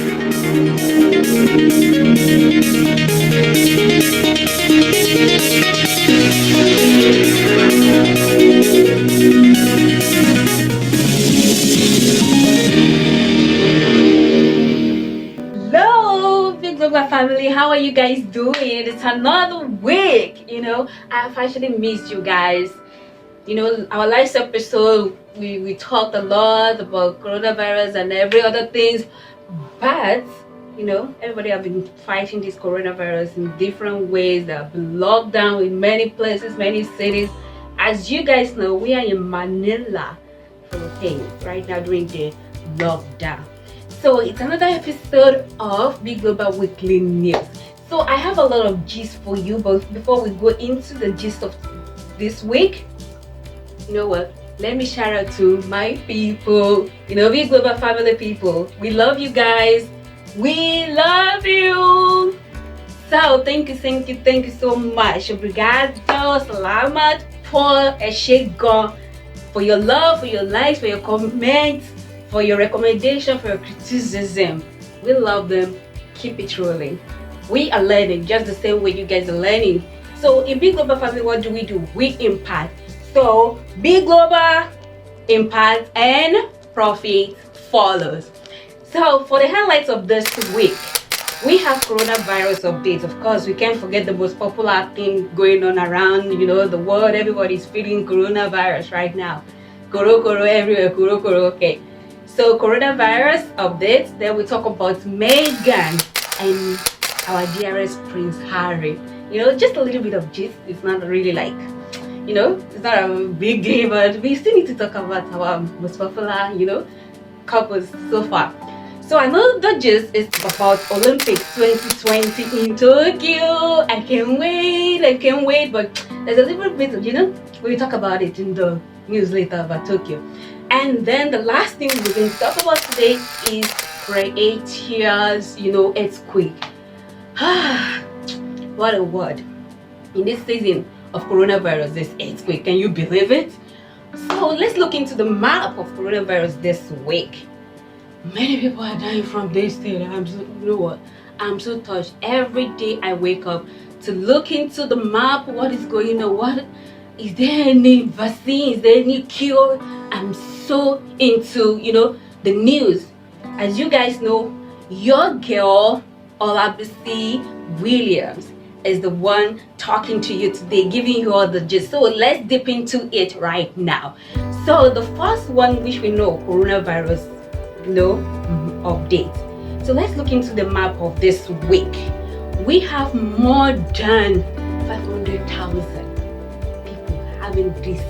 Hello, Big Global family. How are you guys doing? It's another week. I've actually missed you guys. Our last episode, we talked a lot about coronavirus and every other things, but everybody have been fighting this coronavirus in different ways. They have been locked down in many places, many cities. As you guys know, we are in Manila, Philippines, right now during the lockdown. So it's another episode of Big Global Weekly News. So I have a lot of gist for you, but before we go into the gist of this week, you know what? Let me shout out to my people, Big Global family people. We love you guys. We love you. So thank you so much. Obrigado, salamat po, eshegon, for your love, for your likes, for your comments, for your recommendation, for your criticism. We love them. Keep it rolling. We are learning just the same way you guys are learning. So in Big Global Family, what do? We impact. So Big Global, impact, and profit follows. So for the highlights of this week, we have coronavirus updates. Of course, we can't forget the most popular thing going on around, the world. Everybody's feeling coronavirus right now. Koro everywhere, koro. Okay. So coronavirus updates. Then we talk about Meghan and our dearest Prince Harry. Just a little bit of gist. It's not really like, it's not a big game, but we still need to talk about our most popular, couples so far. So I know the gist is about Olympics 2020 in Tokyo. I can't wait. But there's a little bit of, we'll talk about it in the news later about Tokyo. And then the last thing we're going to talk about today is Croatia's, earthquake. What a word. In this season of coronavirus, this earthquake, can you believe it? So let's look into the map of coronavirus this week. Many people are dying from this thing. I'm so touched. Every day I wake up to look into the map. What is going on? What is there? Any vaccine? Is there any cure? I'm so into the news. As you guys know, your girl Olabisi Williams is the one talking to you today, giving you all the gist. So let's dip into it right now. So the first one, which we know, coronavirus update. So let's look into the map of this week. We have more than 500,000 people having this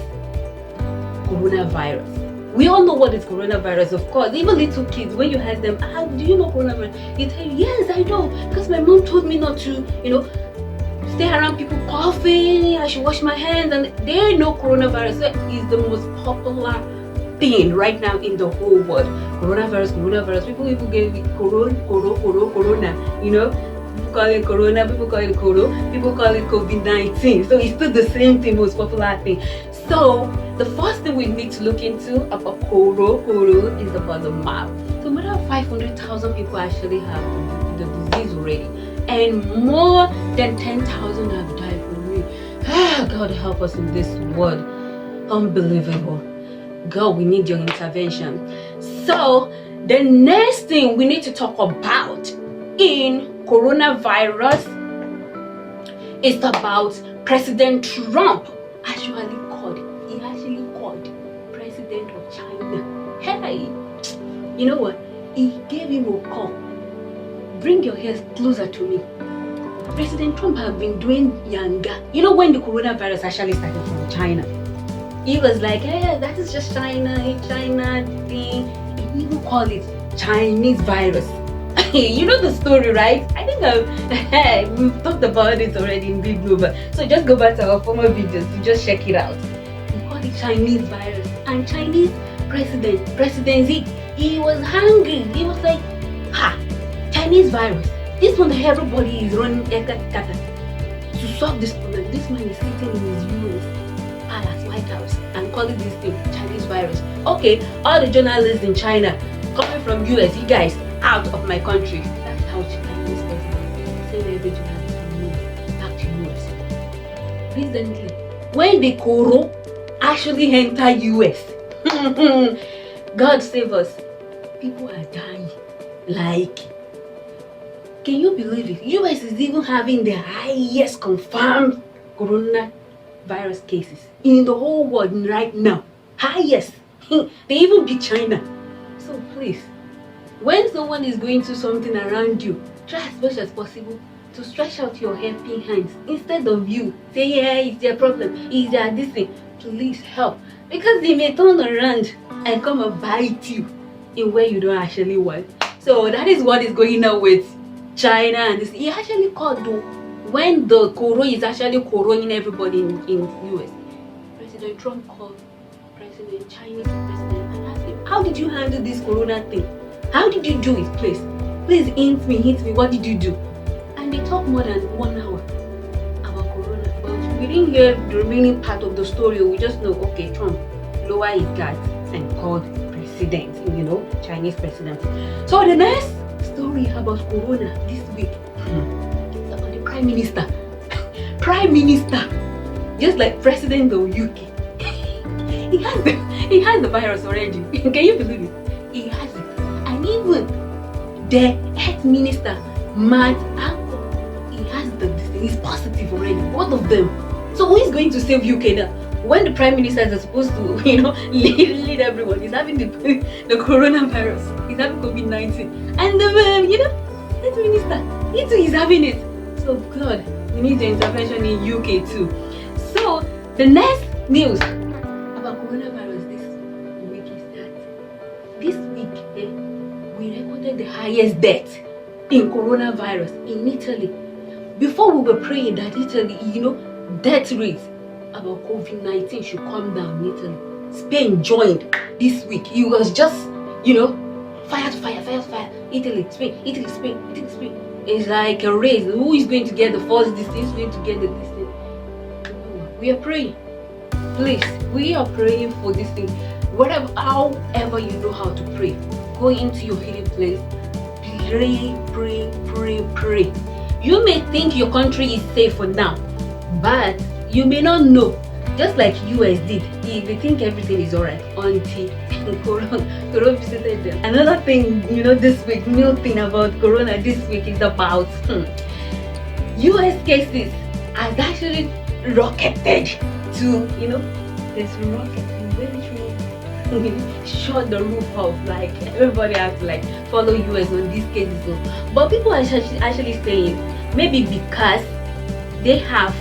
coronavirus. We all know what is coronavirus, of course. Even little kids, when you ask them, do you know coronavirus? They tell you, yes, I know, because my mom told me not to, stay around people coughing. I should wash my hands, and they know coronavirus is the most popular thing right now in the whole world. Coronavirus. People get corona. People call it corona, people call it coro, people call it COVID-19. So it's still the same thing, most popular thing. So the first thing we need to look into about coro is about the map. So more than 500,000 people actually have the disease already, and more than 10,000 have died from it. God help us in this world. Unbelievable. God, we need your intervention. So the next thing we need to talk about in coronavirus is about President Trump actually called President of China. Hey, you know what? He gave him a call. Bring your ears closer to me. President Trump have been doing yanga. When the coronavirus actually started from China, he was like, hey, that is just China thing. He even called it Chinese virus. You know the story, right? I think we've talked about it already in Big Global. So just go back to our former videos to just check it out. He called it Chinese virus. And Chinese presidency, he was hungry. He was like, Chinese virus. This one everybody is running to solve this problem. This man is sitting in his US palace, White House, and calling this thing Chinese virus. Okay, all the journalists in China coming from US, you guys, out of my country. That's how Chinese president say they're going to have to move back to US. Recently, when the Koro actually enter US, God save us. People are dying. Like, can you believe it? US is even having the highest confirmed coronavirus cases in the whole world right now. Highest. They even beat China. So please, when someone is going through something around you, try as much as possible to stretch out your helping hands instead of you say, yeah, it's their problem, it's their this thing. Please help, because they may turn around and come and bite you in where you don't actually want. So that is what is going on with China and this. He actually called though, when the Koro is actually coroning everybody in US. President Trump called Chinese president and asked him, how did you handle this corona thing? How did you do it? Please hint me, what did you do? And they talked more than 1 hour about corona, but we didn't hear the remaining part of the story. We just know, okay, Trump lowered his guard and called president, Chinese president. So the next story about corona this week is about the prime minister. Prime minister, just like president of UK. He has the virus already. Can you believe it? He has it. And even the health minister, Matt Apple, he has the disease. He's positive already. Both of them. So who is going to save UK now? When the prime minister is supposed to, lead everyone, he's having the coronavirus. He's having COVID-19. And the health minister, he too is having it. So God, we need the intervention in UK too. So the next news about coronavirus this week is that this week we recorded the highest death in coronavirus in Italy. Before we were praying that Italy, death rate about COVID-19 should come down in Italy. Spain joined this week. It was just, fire to fire. Italy, Spain. It's like a race. Who is going to get the first distance? Who is going to get the distance? We are praying. Please, we are praying for this thing. However you know how to pray, go into your hidden place. Pray. You may think your country is safe for now, but you may not know. Just like US did, they think everything is alright until Corona visited them. Another thing, this week, new thing about Corona this week is about US cases has actually rocketed to, there's rocket shut the roof off. Like everybody has to follow US on these cases. But people are actually saying maybe because they have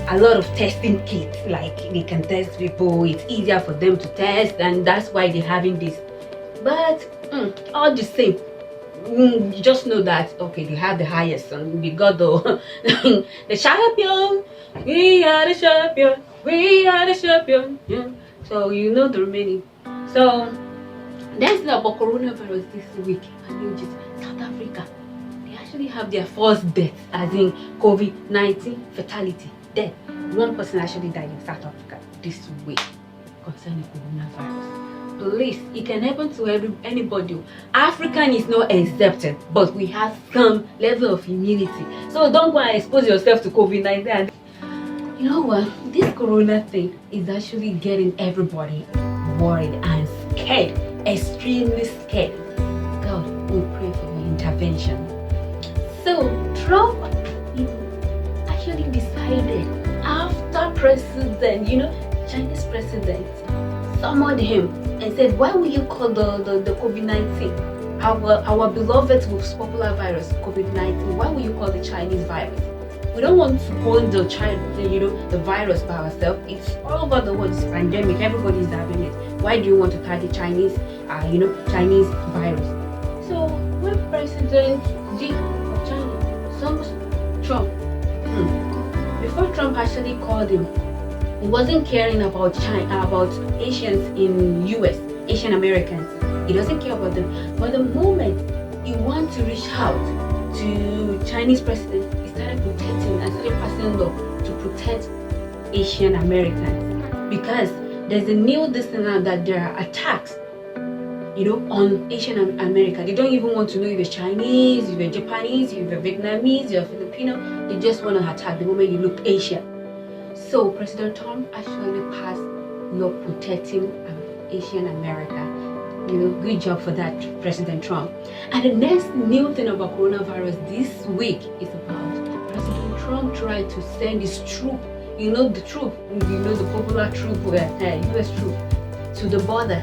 a lot of testing kits, like they can test people, it's easier for them to test, and that's why they're having this. But all the same, you just know that okay, they have the highest, and we got the the champion. We are the champion. Yeah. So the remaining. So that's about coronavirus this week. And South Africa, they actually have their first death, as in COVID-19 fatality. Death. One person actually died in South Africa this week concerning coronavirus. Please, it can happen to anybody. African is not accepted, but we have some level of immunity. So don't go and expose yourself to COVID-19. You know what? This corona thing is actually getting everybody worried and scared, extremely scared. God, we pray for your intervention. So Trump actually decided after president, Chinese president summoned him and said, why will you call the COVID-19 our beloved most popular virus COVID-19? Why will you call the Chinese virus? We don't want to call the virus by ourselves. It's all over the world. It's pandemic. Everybody is having it. Why do you want to call the Chinese Chinese virus? So when President Xi of China summoned Trump, before Trump actually called him, he wasn't caring about China, about Asians in US, Asian Americans. He doesn't care about them. But the moment he wants to reach out to Chinese president, he started protecting and started passing law to protect Asian Americans, because there's a new distance now that there are attacks on Asian America. They don't even want to know if you're Chinese, if you're Japanese, if you're Vietnamese, you're Filipino. They just want to attack the moment you look Asian. So President Trump actually passed law protecting Asian America. Good job for that, President Trump. And the next new thing about coronavirus this week is about President Trump tried to send his troop, the popular troop, US troop, to the border,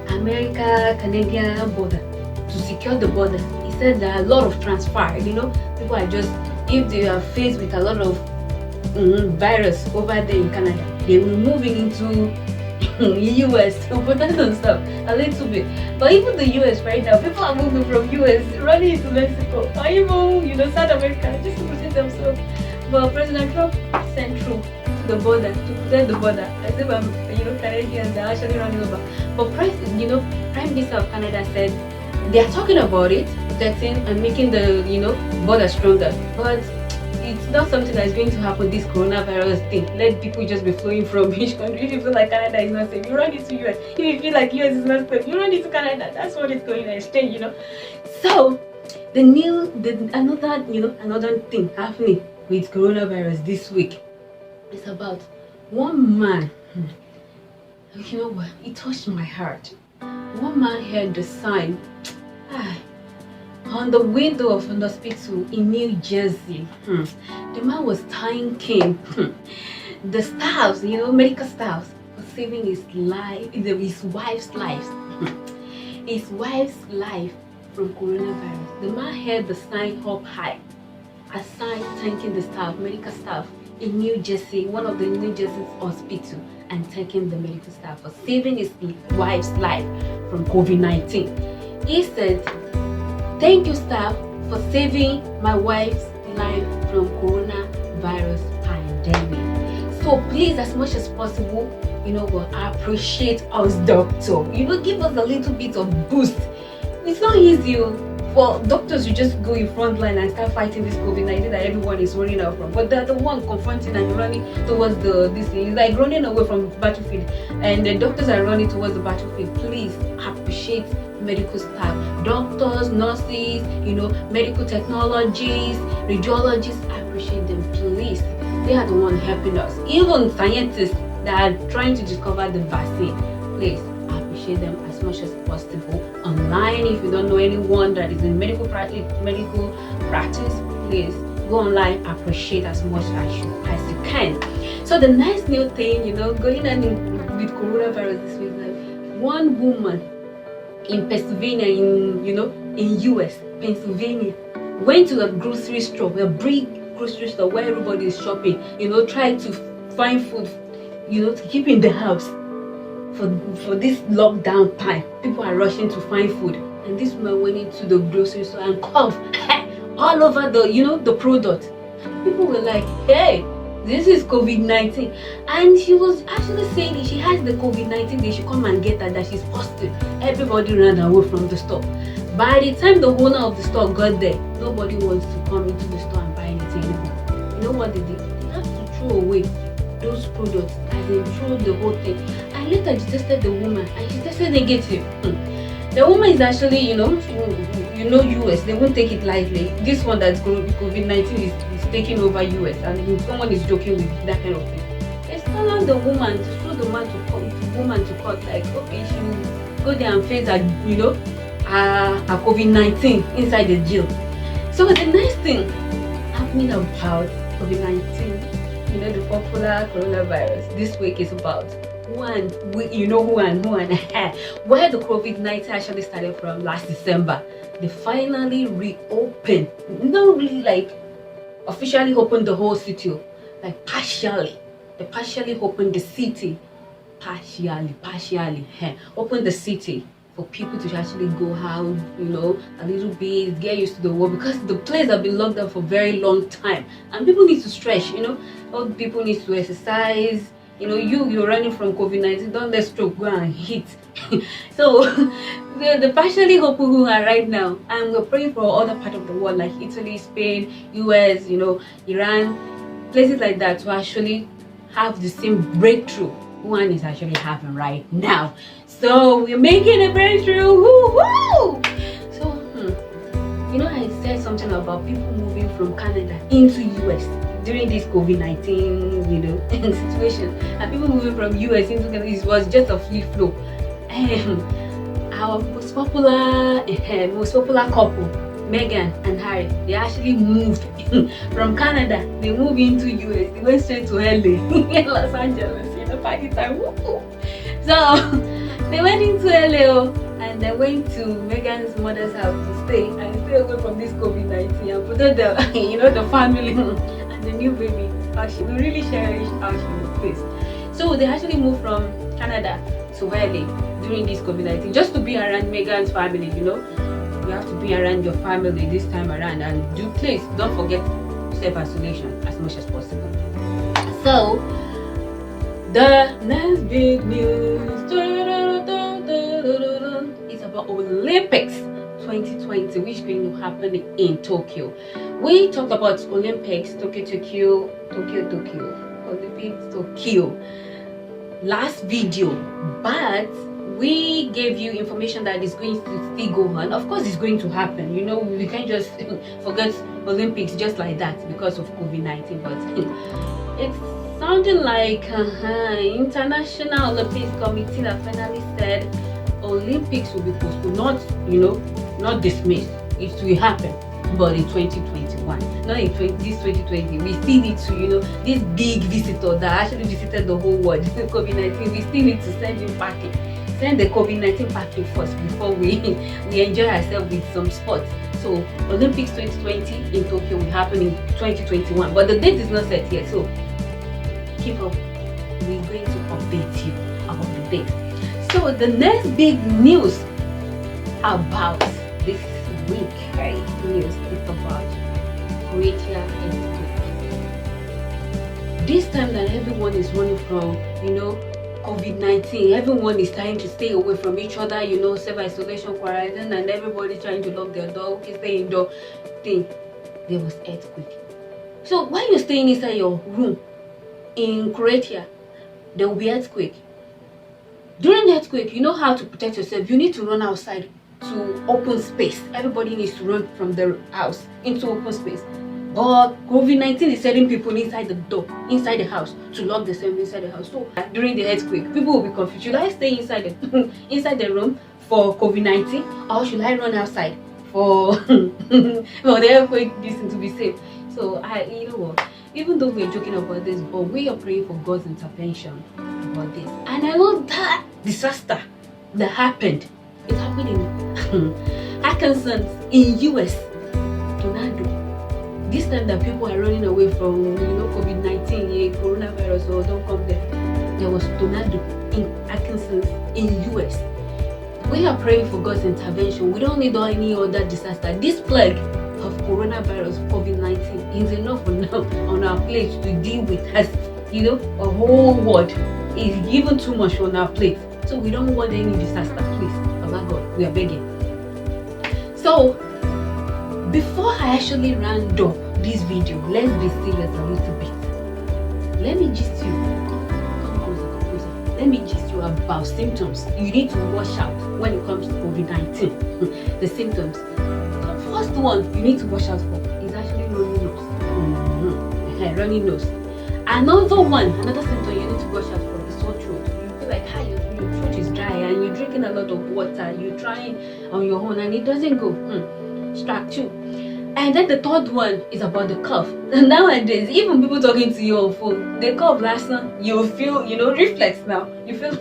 America-Canadian border, to secure the border. He said there are a lot of transfer. People are just, if they are faced with a lot of virus over there in Canada, they will moving into US to protect and stuff a little bit. But even the US right now, people are moving from US running into Mexico or even South America just to protect themselves. But President Trump sent troops to the border to protect the border. As if Canadians are actually running over. But Prime Minister of Canada said they are talking about it, protecting and making the border stronger. But it's not something that's going to happen, this coronavirus thing. Let people just be flowing from each country. If you feel like Canada is not safe, you run into US. If you feel like US is not safe, you run into Canada. That's what it's going to exchange, So another thing happening with coronavirus this week is about one man. You know what? It touched my heart. One man heard the sign on the window of an hospital in New Jersey. The man was thanking the staffs, medical staffs, for saving his life, his wife's life, his wife's life from coronavirus. The man held the sign up high, a sign thanking the staff, medical staff in New Jersey, one of the New Jersey hospitals, and thanking the medical staff for saving his wife's life from COVID-19. He said, "Thank you, staff, for saving my wife's life from coronavirus pandemic. So please, as much as possible, I appreciate us, doctor. Give us a little bit of boost. It's not easy for doctors to just go in frontline and start fighting this COVID-19 that everyone is running out from. But they're the one confronting and running towards this thing. It's like running away from the battlefield, and the doctors are running towards the battlefield. Please appreciate medical staff, doctors, nurses, medical technologists, radiologists. Appreciate them, please. They are the ones helping us. Even scientists that are trying to discover the vaccine, please appreciate them as much as possible. Online, if you don't know anyone that is in medical practice, please go online, appreciate as much as you can. So the next new thing, going on with coronavirus this week, like one woman in Pennsylvania, in US, Pennsylvania, went to a grocery store, a big grocery store where everybody is shopping, trying to find food, to keep in the house for this lockdown time. People are rushing to find food, and this woman went into the grocery store and coughed all over the product. People were like, "Hey, this is COVID-19," and she was actually saying if she has the COVID-19, they should come and get her, that she's positive. Everybody ran away from the store. By the time the owner of the store got there, nobody wants to come into the store and buy anything anymore. You know what they did? They have to throw away those products, and they threw the whole thing. And later they tested the woman, and she tested negative. The woman is actually, US, they won't take it lightly. This one that's COVID-19 is taking over US, and someone is joking with that kind of thing. They tell the woman to throw the woman to court, like, okay, she will go there and face her, her COVID-19 inside the jail. So the next thing happening about COVID-19, the popular coronavirus this week is about where the COVID-19 actually started from last December. They finally reopened, not really like officially opened the whole city, like partially. They partially opened the city, opened the city for people to actually go out, a little bit, get used to the world, because the place have been locked down for a very long time, and people need to stretch, all people need to exercise. You're running from COVID-19, don't let stroke go and hit. So the partially hope who are right now, and we're praying for other part of the world like Italy, Spain, US, Iran, places like that, to actually have the same breakthrough one is actually happening right now. So we're making a breakthrough. Woo-hoo! So I said something about people moving from Canada into US during this COVID-19 situation, and people moving from US into Canada. It was just a free flow. Our most popular couple, Meghan and Harry, they actually moved from Canada. They moved into US. They went straight to LA, Los Angeles, party time. So they went into LA and they went to Meghan's mother's house to stay away from this COVID-19 and protect the family and the new baby. She will really cherish how she will place. So they actually moved from Canada to LA during this COVID-19 just to be around Meghan's family. You have to be around your family this time around, and please don't forget self-isolation as much as possible. So the next big news is about Olympics 2020, which is going to happen in Tokyo. We talked about Olympics, Tokyo, Olympics Tokyo last video, but we gave you information that is going to still go on. Of course, it's going to happen. We can't just forget Olympics just like that because of COVID-19. But it's sounding like International Olympics Committee that finally said Olympics will be postponed, not dismissed. It will happen, but in 2021, not in this 2020. We still need to, this big visitor that actually visited the whole world, COVID-19. We still need to send him packing. Send the COVID-19 packing first before we enjoy ourselves with some sports. So Olympics 2020 in Tokyo will happen in 2021, but the date is not set yet. So keep up. We're going to update you about the date. So the next big news about this week, news is about Croatia earthquake. This time that everyone is running from, COVID-19, everyone is trying to stay away from each other, self-isolation, quarantine, and everybody trying to lock their door, stay indoor thing. There was earthquake. So while you're staying inside your room in Croatia, there will be earthquake. During the earthquake, you know how to protect yourself. You need to run outside to open space. Everybody needs to run from the house into open space. But COVID-19 is sending people inside the house to lock themselves inside the house. So during the earthquake, people will be confused. Should I stay inside the room for COVID-19, or should I run outside for the earthquake to be safe? So even though we're joking about this, but we are praying for God's intervention about this. And I know that disaster that happened, it happened in Arkansas in US, tornado. This time that people are running away from COVID-19, coronavirus, or don't come there. There was tornado in Arkansas in US. We are praying for God's intervention. We don't need any other disaster. This plague of coronavirus, COVID-19, is enough for now on our plate to deal with as a whole world is even too much on our plate. So we don't want any disaster, please. Baba God, we are begging. So before I actually round up this video, let's be serious a little bit. Let me gist you. Come closer. Let me gist you about symptoms you need to watch out when it comes to COVID-19. The symptoms. The first one you need to watch out for is actually running nose. Running nose. Another symptom you need to watch out for is sore throat. You feel like your throat is dry and you're drinking a lot of water. You're trying on your own and it doesn't go. Strike 2. And then the third one is about the cough. Nowadays, even people talking to you on phone, they cough last night, you feel, reflex now. You feel,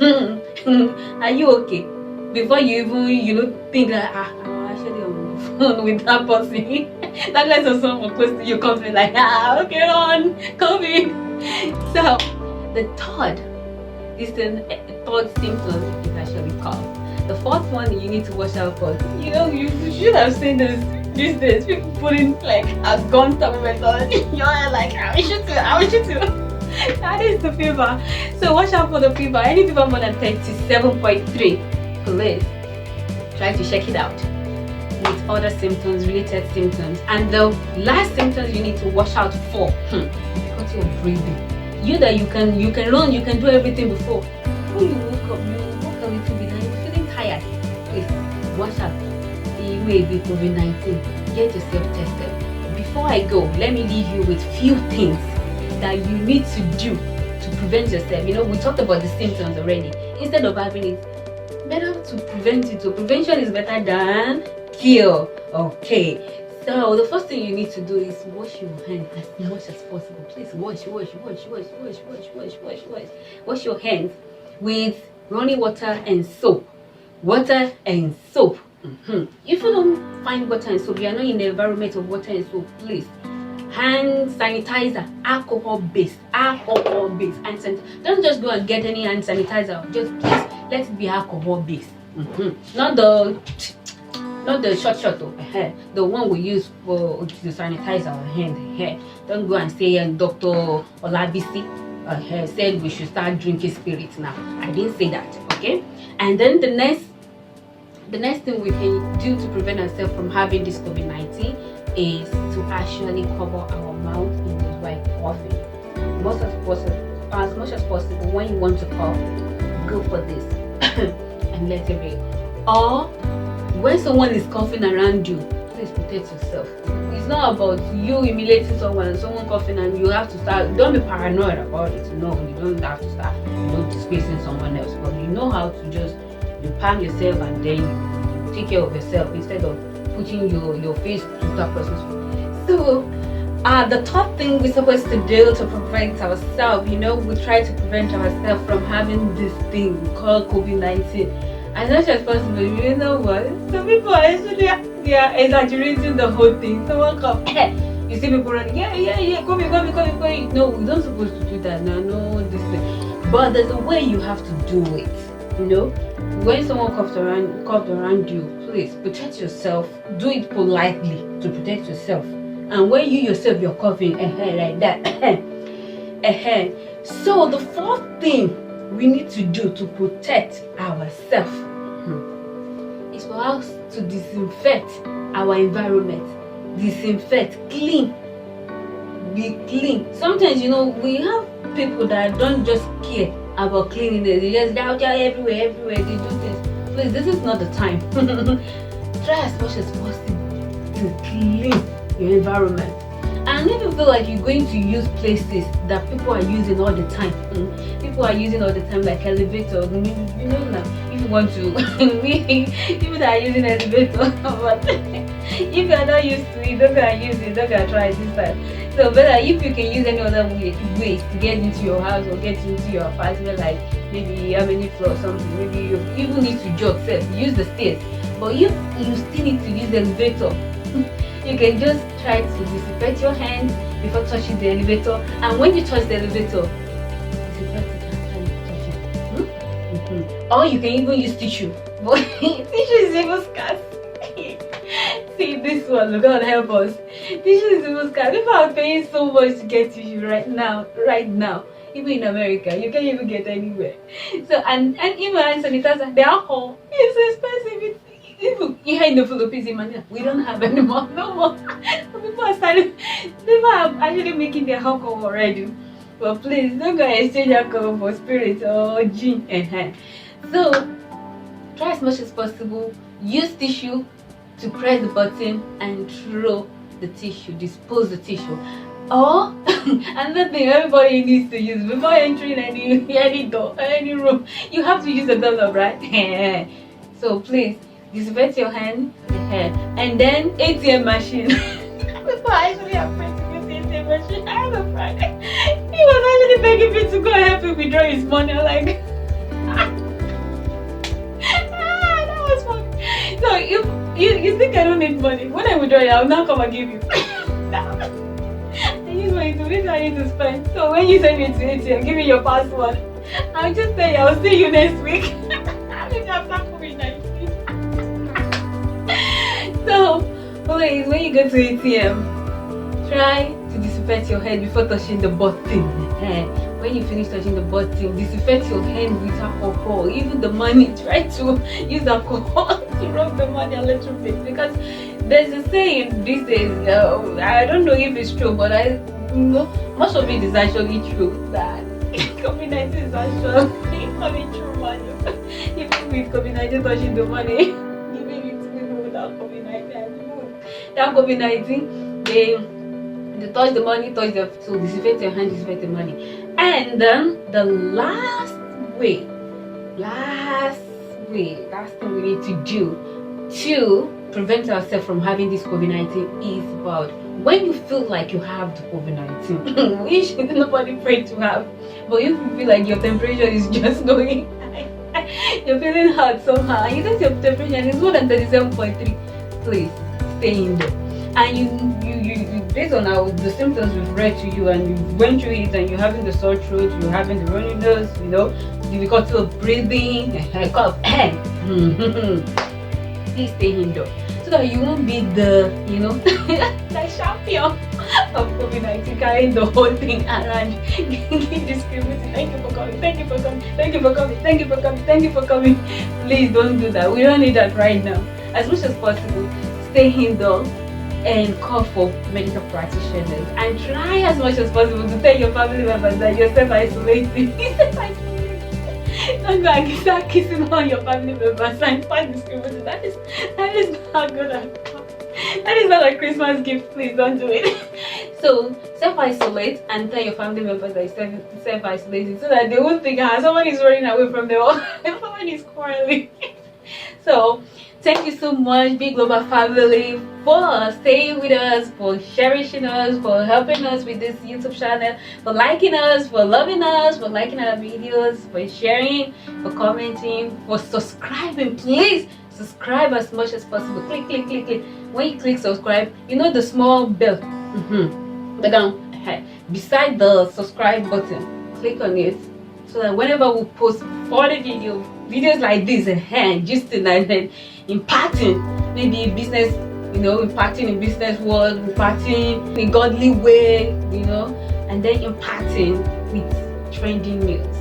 are you okay? Before you even, think that, I'm actually on the phone with that person. That lets us someone close to you coughing like, okay, on, COVID. So, the third symptom is actually cough. The fourth one you need to watch out for. You should have seen this these days. People putting like a gun to my on. You're like, I wish you to. That is the fever. So watch out for the fever. Any fever more than 37.3, please try to check it out with other symptoms, related symptoms. And the last symptoms you need to watch out for, difficulty of breathing. You that you can run, you can do everything before. When you woke up a little bit and you're feeling tired. Please wash up. It may be COVID-19. Get yourself tested. Before I go, let me leave you with few things that you need to do to prevent yourself. We talked about the symptoms already. Instead of having it, better to prevent it. So prevention is better than cure. Okay. So the first thing you need to do is wash your hands as much as possible. Please wash your hands with running water and soap. Water and soap. If you don't find water and soap, you are not in the environment of water and soap, please. Hand sanitizer, alcohol based hand sanitizer. Don't just go and get any hand sanitizer. Just please let it be alcohol based. Not the short the one we use to sanitize our hand. Don't go and say Dr. Olabisi said we should start drinking spirits now. I didn't say that, okay? And then the next thing we can do to prevent ourselves from having this COVID-19 is to actually cover our mouth in this while coughing. As much as possible, when you want to cough, go for this and let it be. Or when someone is coughing around you, please protect yourself. It's not about you humiliating someone coughing and you have to start. Don't be paranoid about it. No, you don't have to start disgracing someone else. But you know how to just palm yourself and then you take care of yourself instead of putting your face to that person's face. So the third thing we're supposed to do to prevent ourselves, we try to prevent ourselves from having this thing called COVID-19 as much as possible. You know what? Some people are actually exaggerating the whole thing. Someone come, you see people running, come here. No, we don't supposed to do that. No, this thing. But there's a way you have to do it. When someone coughed around you, please protect yourself. Do it politely to protect yourself. And when you yourself you're coughing like that, So the fourth thing we need to do to protect ourselves is for us to disinfect our environment. Disinfect, clean. Be clean. Sometimes we have people that don't just care about cleanliness. They just out there everywhere. They do things. Please, this is not the time. Try as much as possible to clean your environment. And if you feel like you're going to use places that people are using all the time, like elevators, now, if you want to, people that are using elevators, but if you're not used to it, don't go and use it, don't go and try it this time. So better if you can use any other ways to get into your house or get into your apartment, like maybe how many floors or something, maybe you even need to jog first, use the stairs. But if you still need to use the elevator, you can just try to disinfect your hands before touching the elevator. And when you touch the elevator, disinfect it after you touch it. Or you can even use tissue. But tissue is even scarce. See this one, God help us. Tissue is even scarce. People are paying so much to get tissue right now. Even in America, you can't even get anywhere. So and even hand sanitizer, the alcohol is expensive. Even here in the Philippines, in Manila, we don't have anymore. No more. People are actually making their alcohol already. But please don't go and exchange alcohol for spirits or gin. So try as much as possible. Use tissue to press the button and throw the tissue, dispose the tissue. Or another thing everybody needs to use before entering any door, any room, you have to use a doorknob, right? So please disinfect your hand, and then ATM machine. People are actually afraid to use the ATM machine. I have a friend. He was actually begging me to go and help him withdraw his money. I'm like, that was fun. So if you think I don't need money, when I withdraw it, I'll now come and give you. I use money to which I need to spend. So when you send me to ATM, give me your password. I'll just say I'll see you next week. Maybe after COVID-19. So please, when you go to ATM, try to disinfect your hand before touching the button. When you finish touching the button, disinfect your hand with alcohol. Even the money, try to use alcohol to rub the money a little bit, because there's a saying these days, I don't know if it's true, but Most of it is actually true that COVID-19 is actually coming through money. Even with COVID-19 touching the money, giving it to people without COVID-19, and people without COVID-19, they touch the money, so disinfect your hand, disinfect the money. And then the last thing we need to do to prevent ourselves from having this COVID-19 is about when you feel like you have the COVID-19, which nobody prayed to have, but you feel like your temperature is just going high, you're feeling hot somehow, and you think your temperature is more than 37.3, please stay indoors. And you based on the symptoms we've read to you, and you went through it, and you're having the sore throat, you're having the runny nose, difficulty of breathing, cough, please stay indoors so that you won't be the the champion of COVID-19, carrying the whole thing around, distributing. Thank you for coming, thank you for coming, thank you for coming, thank you for coming, thank you for coming. Please don't do that. We don't need that right now. As much as possible, stay indoors and call for medical practitioners, and try as much as possible to tell your family members that you're self-isolating. Don't go and start kissing all your family members and start distributing. That is not good at all. That is not a Christmas gift. Please don't do it. So self-isolate and tell your family members that you're self-isolating, so that they won't think someone is running away from them or someone is quarreling. So thank you so much, Big Global family, for staying with us, for cherishing us, for helping us with this YouTube channel, for liking us, for loving us, for liking our videos, for sharing, for commenting, for subscribing. Please subscribe as much as possible. Click, click, click, click. When you click subscribe, the small bell beside the subscribe button. Click on it so that whenever we post further videos like this, just and impacting maybe business, impacting in business world, impacting in a godly way, and then impacting with trending news,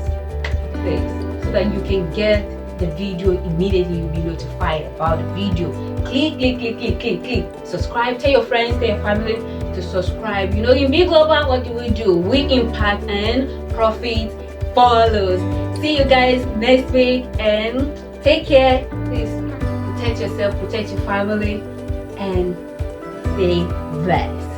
please, so that you can get the video immediately. You'll be notified about the video. Click, click, click, click, click, click. Subscribe. Tell your friends, tell your family to subscribe. In Big Global, what do? We impact and profit follows. See you guys next week, and take care. Please protect yourself, protect your family, and stay blessed.